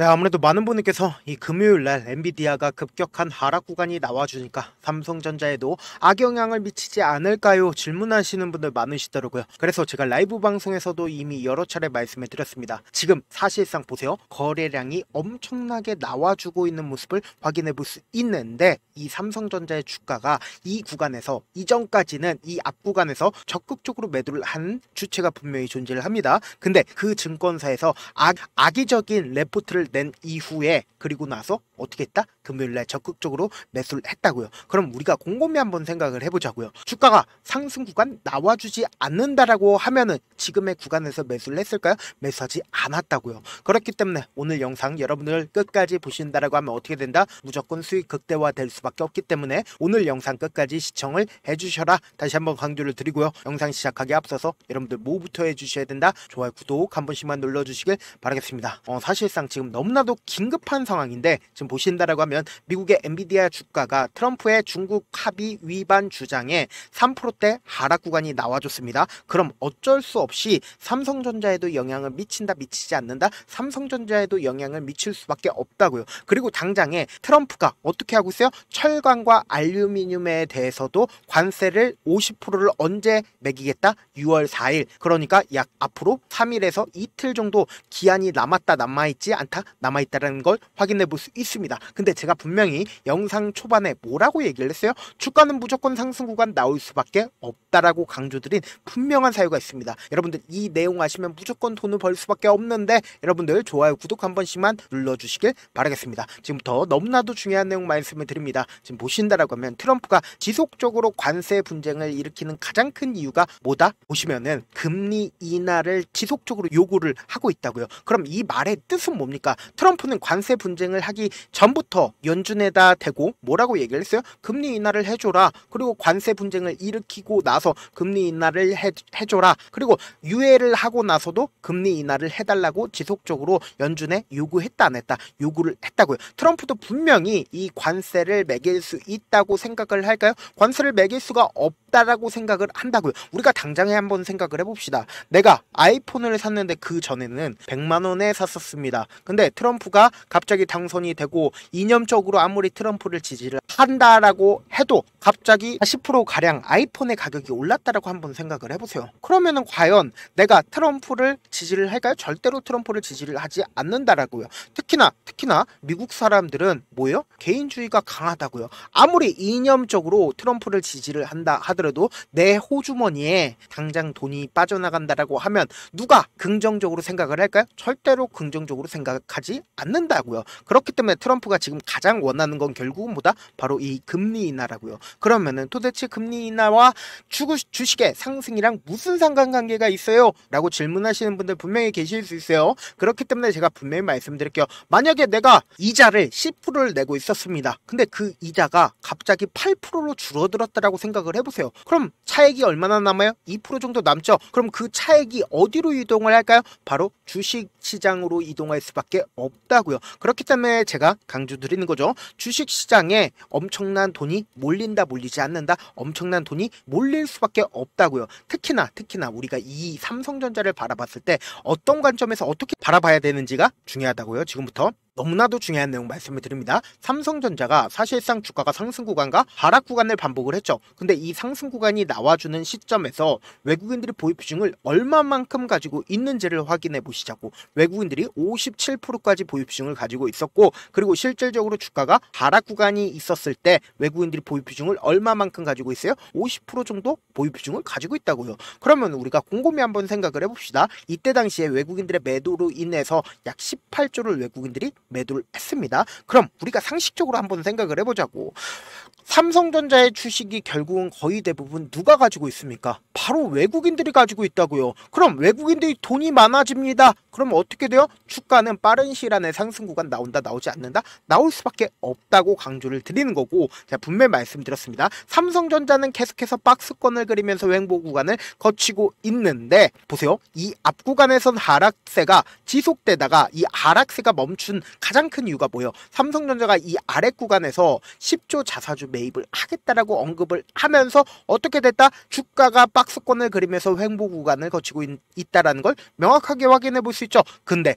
네, 아무래도 많은 분들께서 이 금요일날 엔비디아가 급격한 하락 구간이 나와주니까 삼성전자에도 악영향을 미치지 않을까요? 질문하시는 분들 많으시더라고요. 그래서 제가 라이브 방송에서도 이미 여러 차례 말씀해 드렸습니다. 지금 사실상 보세요. 거래량이 엄청나게 나와주고 있는 모습을 확인해 볼 수 있는데 이 삼성전자의 주가가 이 구간에서 이전까지는 이 앞 구간에서 적극적으로 매도를 한 주체가 분명히 존재를 합니다. 근데 그 증권사에서 악의적인 레포트를 낸 이후에 그리고 나서 어떻게 했다? 금요일날 적극적으로 매수를 했다고요. 그럼 우리가 곰곰이 한번 생각을 해보자고요. 주가가 상승 구간 나와주지 않는다라고 하면은 지금의 구간에서 매수를 했을까요? 매수하지 않았다고요. 그렇기 때문에 오늘 영상 여러분들 끝까지 보신다라고 하면 어떻게 된다? 무조건 수익 극대화 될 수밖에 없기 때문에 오늘 영상 끝까지 시청을 해주셔라. 다시 한번 강조를 드리고요. 영상 시작하기 앞서서 여러분들 뭐부터 해주셔야 된다? 좋아요, 구독 한 번씩만 눌러주시길 바라겠습니다. 사실상 지금 너무나도 긴급한 상황인데 지금 보신다라고 하면 미국의 엔비디아 주가가 트럼프의 중국 합의 위반 주장에 3%대 하락 구간이 나와줬습니다. 그럼 어쩔 수 없이 삼성전자에도 영향을 미친다 미치지 않는다? 삼성전자에도 영향을 미칠 수밖에 없다고요. 그리고 당장에 트럼프가 어떻게 하고 있어요? 철강과 알루미늄에 대해서도 관세를 50%를 언제 매기겠다? 6월 4일. 그러니까 약 앞으로 3일에서 이틀 정도 기한이 남아있지 않다? 남아있다는 걸 확인해 볼 수 있습니다. 근데 제가 분명히 영상 초반에 뭐라고 얘기를 했어요? 주가는 무조건 상승 구간 나올 수밖에 없다라고 강조드린 분명한 사유가 있습니다. 여러분들 이 내용 아시면 무조건 돈을 벌 수밖에 없는데 여러분들 좋아요, 구독 한 번씩만 눌러주시길 바라겠습니다. 지금부터 너무나도 중요한 내용 말씀을 드립니다. 지금 보신다라고 하면 트럼프가 지속적으로 관세 분쟁을 일으키는 가장 큰 이유가 뭐다? 보시면은 금리 인하를 지속적으로 요구를 하고 있다고요. 그럼 이 말의 뜻은 뭡니까? 트럼프는 관세 분쟁을 하기 전부터 연준에다 대고 뭐라고 얘기를 했어요? 금리 인하를 해줘라. 그리고 관세 분쟁을 일으키고 나서 금리 인하를 해줘라. 그리고 유예를 하고 나서도 금리 인하를 해달라고 지속적으로 연준에 요구했다 안 했다? 요구를 했다고요. 트럼프도 분명히 이 관세를 매길 수 있다고 생각을 할까요? 관세를 매길 수가 없다라고 생각을 한다고요. 우리가 당장에 한번 생각을 해봅시다. 내가 아이폰을 샀는데 그 전에는 100만 원에 샀었습니다. 근데 트럼프가 갑자기 당선이 되고 이념적으로 아무리 트럼프를 지지를 한다라고 해도 갑자기 10% 가량 아이폰의 가격이 올랐다라고 한번 생각을 해보세요. 그러면은 과연 내가 트럼프를 지지를 할까요? 절대로 트럼프를 지지를 하지 않는다라고요. 특히나 미국 사람들은 뭐예요? 개인주의가 강하다고요. 아무리 이념적으로 트럼프를 지지를 한다 하더라도 내 호주머니에 당장 돈이 빠져나간다라고 하면 누가 긍정적으로 생각을 할까요? 절대로 긍정적으로 생각하지 않는다고요. 그렇기 때문에 트럼프가 지금 가장 원하는 건 결국은 뭐다? 바로 이 금리 인하라고요. 그러면은 도대체 금리 인하와 주식의 상승이랑 무슨 상관관계가 있어요? 라고 질문하시는 분들 분명히 계실 수 있어요. 그렇기 때문에 제가 분명히 말씀드릴게요. 만약에 내가 이자를 10%를 내고 있었습니다. 근데 그 이자가 갑자기 8%로 줄어들었다라고 생각을 해보세요. 그럼 차액이 얼마나 남아요? 2% 정도 남죠. 그럼 그 차액이 어디로 이동을 할까요? 바로 주식시장으로 이동할 수밖에 없다고요. 그렇기 때문에 제가 강조드리는 거죠. 주식시장에 엄청난 돈이 몰린다 몰리지 않는다? 엄청난 돈이 몰릴 수밖에 없다고요. 특히나 우리가 이 삼성전자를 바라봤을 때 어떤 관점에서 어떻게 바라봐야 되는지가 중요하다고요. 지금부터 너무나도 중요한 내용 말씀을 드립니다. 삼성전자가 사실상 주가가 상승 구간과 하락 구간을 반복을 했죠. 근데 이 상승 구간이 나와주는 시점에서 외국인들이 보유 비중을 얼마만큼 가지고 있는지를 확인해 보시자고. 외국인들이 57%까지 보유 비중을 가지고 있었고, 그리고 실질적으로 주가가 하락 구간이 있었을 때 외국인들이 보유 비중을 얼마만큼 가지고 있어요? 50% 정도 보유 비중을 가지고 있다고요. 그러면 우리가 곰곰이 한번 생각을 해봅시다. 이때 당시에 외국인들의 매도로 인해서 약 18조를 외국인들이 매도를 했습니다. 그럼 우리가 상식적으로 한번 생각을 해보자고. 삼성전자의 주식이 결국은 거의 대부분 누가 가지고 있습니까? 바로 외국인들이 가지고 있다고요. 그럼 외국인들이 돈이 많아집니다. 그럼 어떻게 돼요? 주가는 빠른 시일 안에 상승 구간 나온다 나오지 않는다? 나올 수밖에 없다고 강조를 드리는 거고, 제가 분명히 말씀드렸습니다. 삼성전자는 계속해서 박스권을 그리면서 횡보 구간을 거치고 있는데 보세요. 이 앞 구간에선 하락세가 지속되다가 이 하락세가 멈춘 가장 큰 이유가 뭐예요? 삼성전자가 이 아래 구간에서 10조 자사주 매입을 하겠다라고 언급을 하면서 어떻게 됐다? 주가가 박스권을 그리면서 횡보 구간을 거치고 있다라는 걸 명확하게 확인해 볼 수 있죠. 근데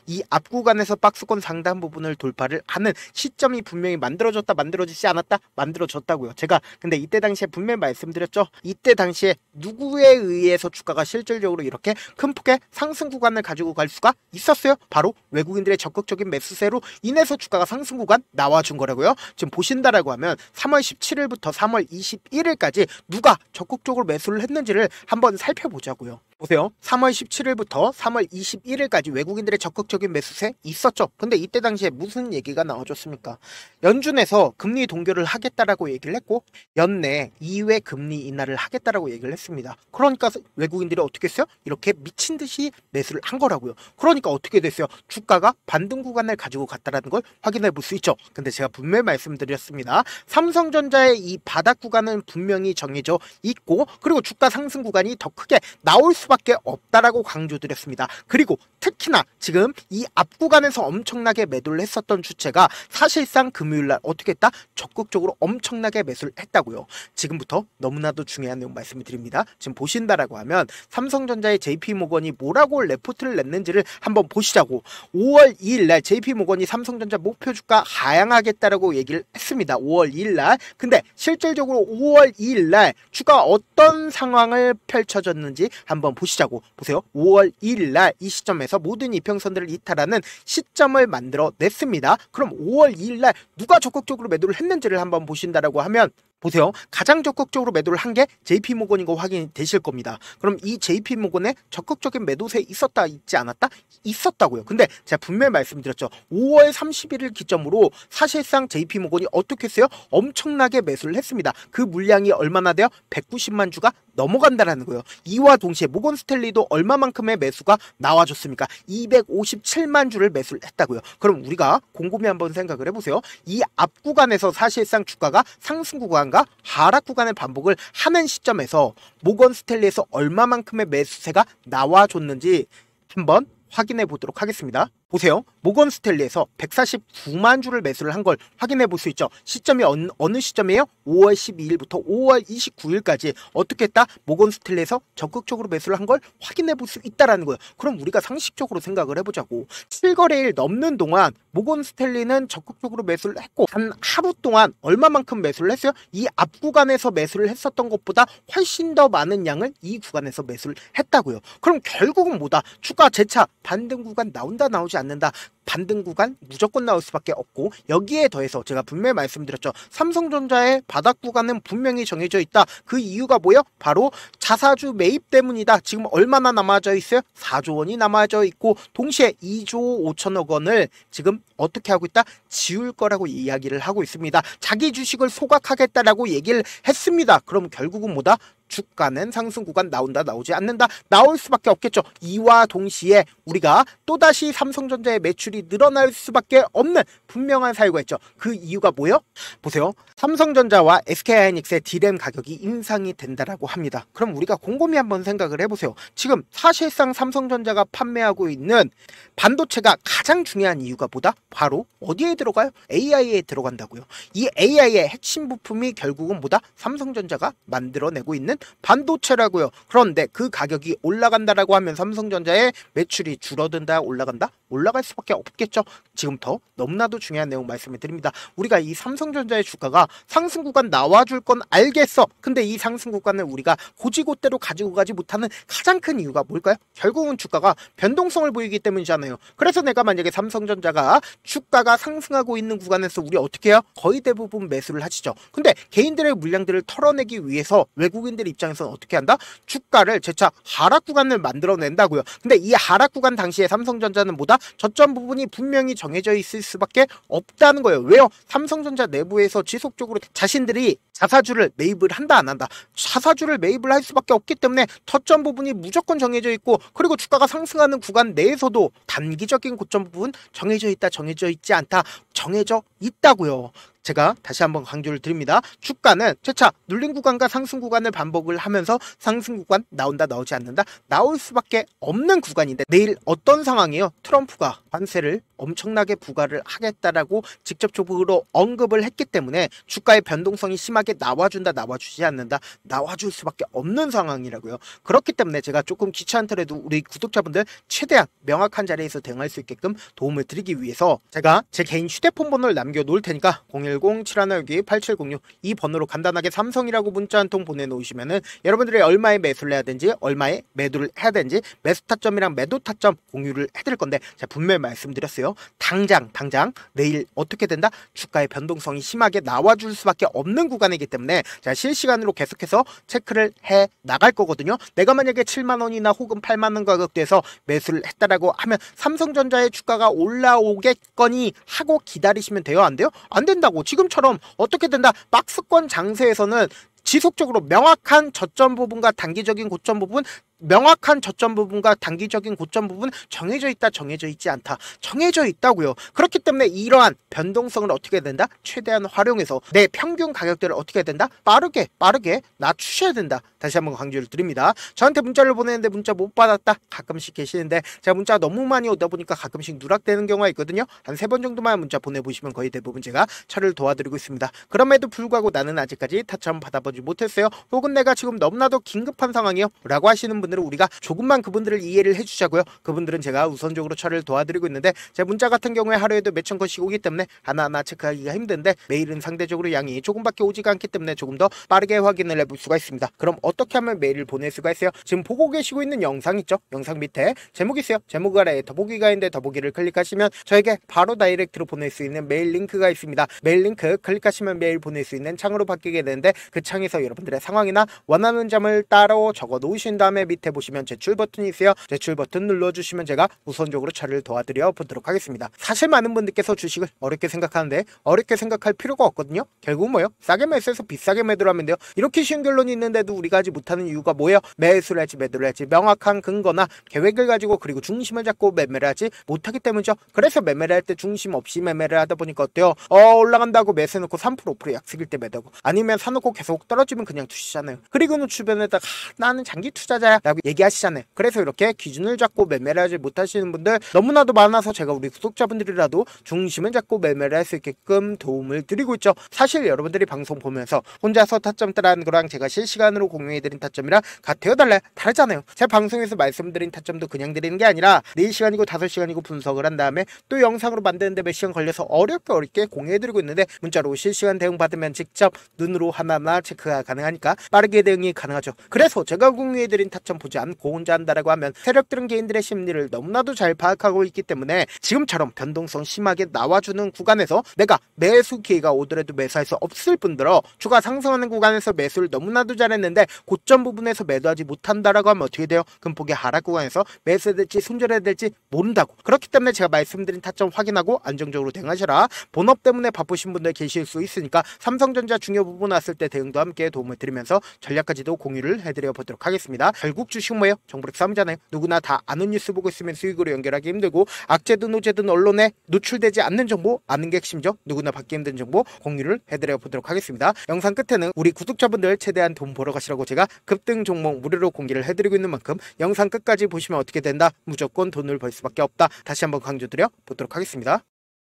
이 앞 구간에서 박스권 상단 부분을 돌파를 하는 시점이 분명히 만들어지지 않았다? 만들어졌다고요. 제가 근데 이때 당시에 분명히 말씀드렸죠. 이때 당시에 누구에 의해서 주가가 실질적으로 이렇게 큰 폭의 상승 구간을 가지고 갈 수가 있었어요? 바로 외국인들의 적극적인 매수세로 인해서 주가가 상승 구간 나와준 거라고요. 지금 보신다라고 하면 3월 17일부터 3월 21일까지 누가 적극적으로 매수를 했는지를 한번 살펴보자고요. 보세요. 3월 17일부터 3월 21일까지 외국인들의 적극적인 매수세 있었죠. 근데 이때 당시에 무슨 얘기가 나와줬습니까? 연준에서 금리 동결을 하겠다라고 얘기를 했고 연내 2회 금리 인하를 하겠다라고 얘기를 했습니다. 그러니까 외국인들이 어떻게 했어요? 이렇게 미친 듯이 매수를 한 거라고요. 그러니까 어떻게 됐어요? 주가가 반등 구간을 가지고 갔다라는 걸 확인해 볼 수 있죠. 근데 제가 분명히 말씀드렸습니다. 삼성전자의 이 바닥 구간은 분명히 정해져 있고 그리고 주가 상승 구간이 더 크게 나올 수밖에 없다라고 강조드렸습니다. 그리고 특히나 지금 이 앞 구간에서 엄청나게 매도를 했었던 주체가 사실상 금요일날 어떻게 했다? 적극적으로 엄청나게 매수를 했다고요. 지금부터 너무나도 중요한 내용 말씀을 드립니다. 지금 보신다라고 하면 삼성전자의 JP모건이 뭐라고 레포트를 냈는지를 한번 보시자고. 5월 2일날 JP모건이 삼성전자 목표 주가 하향하겠다라고 얘기를 했습니다. 5월 2일날. 근데 실질적으로 5월 2일날 주가 어떤 상황을 펼쳐졌는지 한번 보시자고. 보세요. 5월 2일날 이 시점에서 모든 이평선들을 이탈하는 시점을 만들어 냈습니다. 그럼 5월 2일날 누가 적극적으로 매도를 했는지를 한번 보신다라고 하면 보세요. 가장 적극적으로 매도를 한 게 JP모건인 거 확인이 되실 겁니다. 그럼 이 JP모건에 적극적인 매도세 있었다 있지 않았다? 있었다고요. 근데 제가 분명히 말씀드렸죠. 5월 31일 기점으로 사실상 JP모건이 어떻게 했어요? 엄청나게 매수를 했습니다. 그 물량이 얼마나 돼요? 190만 주가 넘어간다라는 거예요. 이와 동시에 모건 스탠리도 얼마만큼의 매수가 나와줬습니까? 257만 주를 매수를 했다고요. 그럼 우리가 곰곰이 한번 생각을 해보세요. 이 앞 구간에서 사실상 주가가 상승 구간과 하락 구간의 반복을 하는 시점에서 모건 스탠리에서 얼마만큼의 매수세가 나와줬는지 한번 확인해 보도록 하겠습니다. 보세요. 모건 스탠리에서 149만 주를 매수를 한 걸 확인해 볼 수 있죠. 시점이 어느 시점이에요? 5월 12일부터 5월 29일까지 어떻게 했다? 모건 스탠리에서 적극적으로 매수를 한 걸 확인해 볼 수 있다라는 거예요. 그럼 우리가 상식적으로 생각을 해보자고. 7거래일 넘는 동안 모건 스탠리는 적극적으로 매수를 했고 단 하루 동안 얼마만큼 매수를 했어요? 이 앞 구간에서 매수를 했었던 것보다 훨씬 더 많은 양을 이 구간에서 매수를 했다고요. 그럼 결국은 뭐다? 주가 재차 반등 구간 나온다 나오지 않는다. 반등 구간 무조건 나올 수밖에 없고 여기에 더해서 제가 분명히 말씀드렸죠. 삼성전자의 바닥 구간은 분명히 정해져 있다. 그 이유가 뭐예요? 바로 자사주 매입 때문이다. 지금 얼마나 남아져 있어요? 4조 원이 남아져 있고 동시에 2조 5천억 원을 지금 어떻게 하고 있다? 지울 거라고 이야기를 하고 있습니다. 자기 주식을 소각하겠다라고 얘기를 했습니다. 그럼 결국은 뭐다? 주가는 상승 구간 나온다 나오지 않는다 나올 수밖에 없겠죠. 이와 동시에 우리가 또다시 삼성전자의 매출이 늘어날 수밖에 없는 분명한 사유가 있죠. 그 이유가 뭐예요? 보세요. 삼성전자와 SK하이닉스의 D램 가격이 인상이 된다라고 합니다. 그럼 우리가 곰곰이 한번 생각을 해보세요. 지금 사실상 삼성전자가 판매하고 있는 반도체가 가장 중요한 이유가 뭐다? 바로 어디에 들어가요? AI에 들어간다고요. 이 AI의 핵심 부품이 결국은 뭐다? 삼성전자가 만들어내고 있는 반도체라고요. 그런데 그 가격이 올라간다라고 하면 삼성전자의 매출이 줄어든다 올라간다? 올라갈 수밖에 없겠죠. 지금부터 너무나도 중요한 내용 말씀을 드립니다. 우리가 이 삼성전자의 주가가 상승 구간 나와줄 건 알겠어. 근데 이 상승 구간을 우리가 고지고대로 가지고 가지 못하는 가장 큰 이유가 뭘까요? 결국은 주가가 변동성을 보이기 때문이잖아요. 그래서 내가 만약에 삼성전자가 주가가 상승하고 있는 구간에서 우리 어떻게 해요? 거의 대부분 매수를 하시죠. 근데 개인들의 물량들을 털어내기 위해서 외국인들 입장에서는 어떻게 한다? 주가를 재차 하락 구간을 만들어낸다고요. 근데 이 하락 구간 당시에 삼성전자는 뭐다? 저점 부분이 분명히 정해져 있을 수밖에 없다는 거예요. 왜요? 삼성전자 내부에서 지속적으로 자신들이 자사주를 매입을 한다 안 한다. 자사주를 매입을 할 수밖에 없기 때문에 저점 부분이 무조건 정해져 있고 그리고 주가가 상승하는 구간 내에서도 단기적인 고점 부분 정해져 있다 정해져 있지 않다 정해져 있다고요. 제가 다시 한번 강조를 드립니다. 주가는 재차 눌린 구간과 상승 구간을 반복을 하면서 상승 구간 나온다 나오지 않는다 나올 수밖에 없는 구간인데 내일 어떤 상황이에요? 트럼프가 관세를 엄청나게 부과를 하겠다라고 직접적으로 언급을 했기 때문에 주가의 변동성이 심하게 나와준다 나와주지 않는다 나와줄 수밖에 없는 상황이라고요. 그렇기 때문에 제가 조금 귀찮더라도 우리 구독자분들 최대한 명확한 자리에서 대응할 수 있게끔 도움을 드리기 위해서 제가 제 개인 휴대폰 번호를 남겨놓을 테니까 010-7162-8706 이 번호로 간단하게 삼성이라고 문자 한 통 보내놓으시면은 여러분들이 얼마에 매수를 해야 되는지 얼마에 매도를 해야 되는지 매수 타점이랑 매도 타점 공유를 해드릴 건데 제가 분명히 말씀드렸어요. 당장 내일 어떻게 된다? 주가의 변동성이 심하게 나와줄 수밖에 없는 구간이기 때문에 제가 실시간으로 계속해서 체크를 해 나갈 거거든요. 내가 만약에 7만원이나 혹은 8만원 가격대에서 매수를 했다라고 하면 삼성전자의 주가가 올라오겠거니 하고 기다리시면 돼요? 안 돼요? 안 된다고. 지금처럼 어떻게 된다? 박스권 장세에서는 지속적으로 명확한 저점 부분과 단기적인 고점 부분 명확한 저점 부분과 단기적인 고점 부분 정해져 있다 정해져 있지 않다 정해져 있다고요. 그렇기 때문에 이러한 변동성을 어떻게 해야 된다? 최대한 활용해서 내 평균 가격대를 어떻게 해야 된다? 빠르게 낮추셔야 된다. 다시 한번 강조를 드립니다. 저한테 문자를 보내는데 문자 못 받았다 가끔씩 계시는데 제가 문자 너무 많이 오다 보니까 가끔씩 누락되는 경우가 있거든요. 한 3번 정도만 문자 보내보시면 거의 대부분 제가 처리를 도와드리고 있습니다. 그럼에도 불구하고 나는 아직까지 타점 받아보지 못했어요. 혹은 내가 지금 너무나도 긴급한 상황이요 라고 하시는 분들은 우리가 조금만 그분들을 이해를 해주자고요. 그분들은 제가 우선적으로 처리를 도와드리고 있는데 제 문자 같은 경우에 하루에도 몇천 건씩 오기 때문에 하나하나 체크하기가 힘든데 메일은 상대적으로 양이 조금밖에 오지가 않기 때문에 조금 더 빠르게 확인을 해볼 수가 있습니다. 그럼 어떻게 하면 메일을 보낼 수가 있어요? 지금 보고 계시고 있는 영상 있죠? 영상 밑에 제목이 있어요. 제목 아래에 더보기가 있는데 더보기를 클릭하시면 저에게 바로 다이렉트로 보낼 수 있는 메일 링크가 있습니다. 메일 링크 클릭하시면 메일 보낼 수 있는 창으로 바뀌게 되는데 그 창에서 여러분들의 상황이나 원하는 점을 따로 적어 놓으신 다음에 밑에 보시면 제출 버튼이 있어요. 제출 버튼 눌러주시면 제가 우선적으로 처리를 도와드려 보도록 하겠습니다. 사실 많은 분들께서 주식을 어렵게 생각하는데 어렵게 생각할 필요가 없거든요. 결국 뭐예요? 싸게 매수해서 비싸게 매도를 하면 돼요. 이렇게 쉬운 결론이 있는데도 우리가 하지 못하는 이유가 뭐예요? 매수를 할지 매도를 할지 명확한 근거나 계획을 가지고 그리고 중심을 잡고 매매를 하지 못하기 때문이죠. 그래서 매매를 할 때 중심 없이 매매를 하다 보니까 어때요? 올라간다고 매수해놓고 3% 5% 약속일 때 매도하고 아니면 사놓고 계속 떨어지면 그냥 투시잖아요. 그리고는 주변에다가 나는 장기 투자자야 라고 얘기하시잖아요. 그래서 이렇게 기준을 잡고 매매를 하지 못하시는 분들 너무나도 많아서 제가 우리 구독자분들이라도 중심을 잡고 매매를 할 수 있게끔 도움을 드리고 있죠. 사실 여러분들이 방송 보면서 혼자서 타점 따라하는 거랑 제가 실시간으로 공유해드린 타점이랑 같아요 달라요? 다르잖아요. 제 방송에서 말씀드린 타점도 그냥 드리는 게 아니라 4시간이고 5시간이고 분석을 한 다음에 또 영상으로 만드는데 몇 시간 걸려서 어렵게 공유해드리고 있는데 문자로 실시간 대응 받으면 직접 눈으로 하나하나 체크가 가능하니까 빠르게 대응이 가능하죠. 그래서 제가 공유해드린 타점 보지 않고 혼자 한다라고 하면 세력들은 개인들의 심리를 너무나도 잘 파악하고 있기 때문에 지금처럼 변동성 심하게 나와주는 구간에서 내가 매수 기회가 오더라도 매수할 수 없을 뿐더러 주가 상승하는 구간에서 매수를 너무나도 잘했는데 고점 부분에서 매도하지 못한다라고 하면 어떻게 돼요? 금폭의 하락 구간에서 매수해야 될지 손절해야 될지 모른다고. 그렇기 때문에 제가 말씀드린 타점 확인하고 안정적으로 대응하셔라. 본업 때문에 바쁘신 분들 계실 수 있으니까 삼성전자 중요 부분 왔을 때 대응도 함께 도움을 드리면서 전략까지도 공유를 해드려 보도록 하겠습니다. 결국 주식 뭐예요? 정보력 싸움이잖아요. 누구나 다 아는 뉴스 보고 있으면 수익으로 연결하기 힘들고 악재든 호재든 언론에 노출되지 않는 정보 아는 게 핵심이죠. 누구나 받기 힘든 정보 공유를 해드려 보도록 하겠습니다. 영상 끝에는 우리 구독자분들 최대한 돈 벌어 가시라고 제가 급등 종목 무료로 공개를 해드리고 있는 만큼 영상 끝까지 보시면 어떻게 된다? 무조건 돈을 벌 수밖에 없다. 다시 한번 강조드려 보도록 하겠습니다.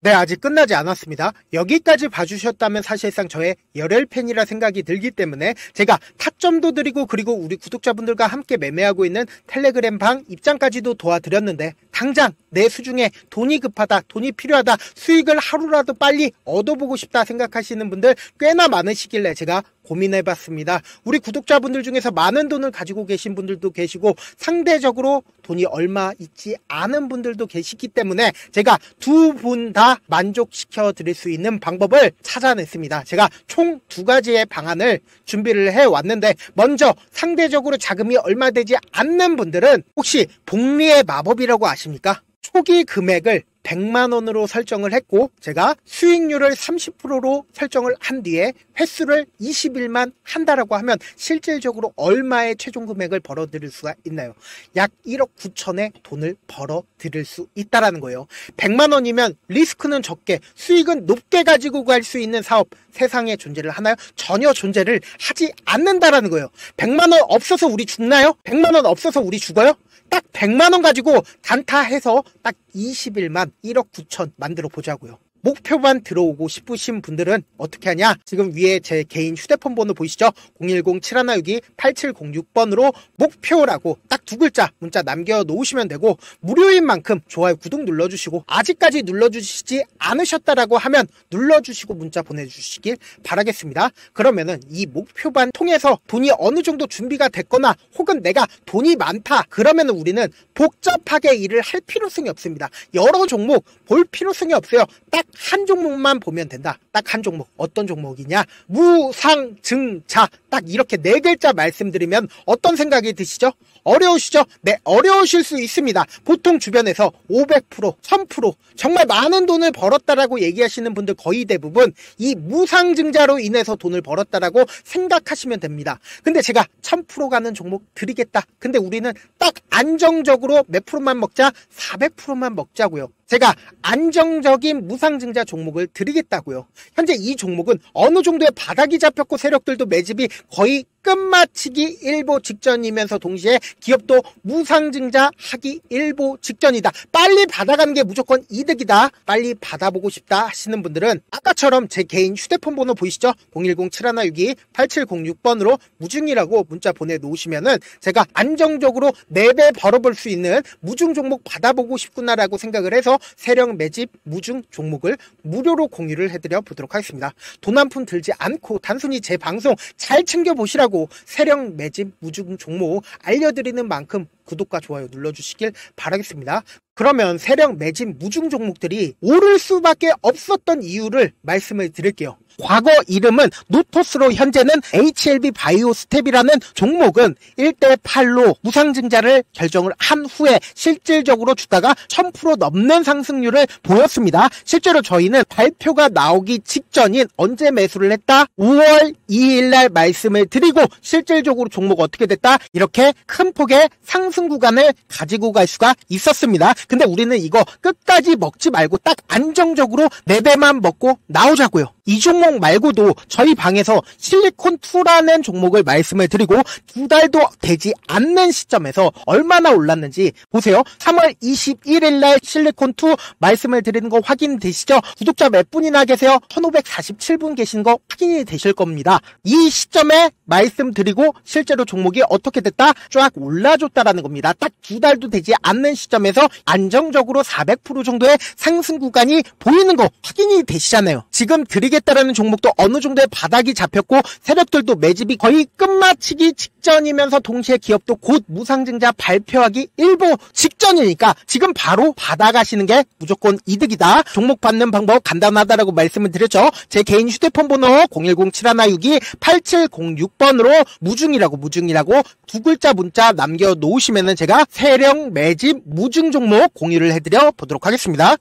네, 아직 끝나지 않았습니다. 여기까지 봐주셨다면 사실상 저의 열혈팬이라 생각이 들기 때문에 제가 타점도 드리고 그리고 우리 구독자분들과 함께 매매하고 있는 텔레그램 방 입장까지도 도와드렸는데 당장 내 수중에 돈이 급하다, 돈이 필요하다, 수익을 하루라도 빨리 얻어보고 싶다 생각하시는 분들 꽤나 많으시길래 제가 고민해봤습니다. 우리 구독자분들 중에서 많은 돈을 가지고 계신 분들도 계시고 상대적으로 돈이 얼마 있지 않은 분들도 계시기 때문에 제가 두 분 다 만족시켜 드릴 수 있는 방법을 찾아냈습니다. 제가 총 2가지의 방안을 준비를 해왔는데 먼저 상대적으로 자금이 얼마 되지 않는 분들은 혹시 복리의 마법이라고 아십니까? 초기 금액을 100만원으로 설정을 했고 제가 수익률을 30%로 설정을 한 뒤에 횟수를 20일만 한다라고 하면 실질적으로 얼마의 최종 금액을 벌어들일 수가 있나요? 약 1억 9천의 돈을 벌어들일 수 있다라는 거예요. 100만원이면 리스크는 적게 수익은 높게 가지고 갈 수 있는 사업 세상에 존재를 하나요? 전혀 존재를 하지 않는다라는 거예요. 100만원 없어서 우리 죽나요? 100만원 없어서 우리 죽어요? 딱 100만원 가지고 단타해서 딱 20일만 1억 9천 만들어 보자고요. 목표만 들어오고 싶으신 분들은 어떻게 하냐? 지금 위에 제 개인 휴대폰 번호 보이시죠? 010-7162-8706번으로 목표라고 딱 두 글자 문자 남겨놓으시면 되고 무료인 만큼 좋아요, 구독 눌러주시고 아직까지 눌러주시지 않으셨다라고 하면 눌러주시고 문자 보내주시길 바라겠습니다. 그러면은 이 목표반 통해서 돈이 어느 정도 준비가 됐거나 혹은 내가 돈이 많다 그러면은 우리는 복잡하게 일을 할 필요성이 없습니다. 여러 종목 볼 필요성이 없어요. 딱 한 종목만 보면 된다. 딱 한 종목. 어떤 종목이냐? 무상증자. 딱 이렇게 네 글자 말씀드리면 어떤 생각이 드시죠? 어려우시죠? 네, 어려우실 수 있습니다. 보통 주변에서 500%, 1000% 정말 많은 돈을 벌었다라고 얘기하시는 분들 거의 대부분 이 무상증자로 인해서 돈을 벌었다라고 생각하시면 됩니다. 근데 제가 1000% 가는 종목 드리겠다. 근데 우리는 딱 안정적으로 몇 프로만 먹자? 400%만 먹자고요. 제가 안정적인 무상증자 종목을 드리겠다고요. 현재 이 종목은 어느 정도의 바닥이 잡혔고 세력들도 매집이 거의 끝마치기 일보 직전이면서 동시에 기업도 무상증자 하기 일보 직전이다. 빨리 받아가는 게 무조건 이득이다. 빨리 받아보고 싶다 하시는 분들은 아까처럼 제 개인 휴대폰 번호 보이시죠? 010-7162-8706번으로 무중이라고 문자 보내놓으시면은 제가 안정적으로 4배 벌어볼 수 있는 무중 종목 받아보고 싶구나라고 생각을 해서 세력 매집 무중 종목을 무료로 공유를 해드려 보도록 하겠습니다. 돈 한 푼 들지 않고 단순히 제 방송 잘 챙겨보시라고 세력 매집 무중 종목 알려드리는 만큼 구독과 좋아요 눌러주시길 바라겠습니다. 그러면 세력 매집 무중 종목들이 오를 수밖에 없었던 이유를 말씀을 드릴게요. 과거 이름은 노토스로 현재는 HLB 바이오스텝이라는 종목은 1대8로 무상증자를 결정을 한 후에 실질적으로 주가가 1000% 넘는 상승률을 보였습니다. 실제로 저희는 발표가 나오기 직전인 언제 매수를 했다? 5월 2일날 말씀을 드리고 실질적으로 종목 어떻게 됐다? 이렇게 큰 폭의 상승 구간을 가지고 갈 수가 있었습니다. 근데 우리는 이거 끝까지 먹지 말고 딱 안정적으로 4배만 먹고 나오자고요. 이 종목 말고도 저희 방에서 실리콘2라는 종목을 말씀을 드리고 2달도 되지 않는 시점에서 얼마나 올랐는지 보세요. 3월 21일 날 실리콘2 말씀을 드리는 거 확인되시죠? 구독자 몇 분이나 계세요? 1547분 계신 거 확인이 되실 겁니다. 이 시점에 말씀드리고 실제로 종목이 어떻게 됐다? 쫙 올라줬다라는 겁니다. 딱 2달도 되지 않는 시점에서 안정적으로 400% 정도의 상승 구간이 보이는 거 확인이 되시잖아요. 지금 드리겠다라는 종목도 어느 정도의 바닥이 잡혔고 세력들도 매집이 거의 끝마치기 직전이면서 동시에 기업도 곧 무상증자 발표하기 일보 직전이니까 지금 바로 받아가시는 게 무조건 이득이다. 종목 받는 방법 간단하다라고 말씀을 드렸죠. 제 개인 휴대폰 번호 010-7162-8706번으로 무중이라고 두 글자 문자 남겨놓으시면은 제가 세력 매집 무중 종목 공유를 해드려 보도록 하겠습니다.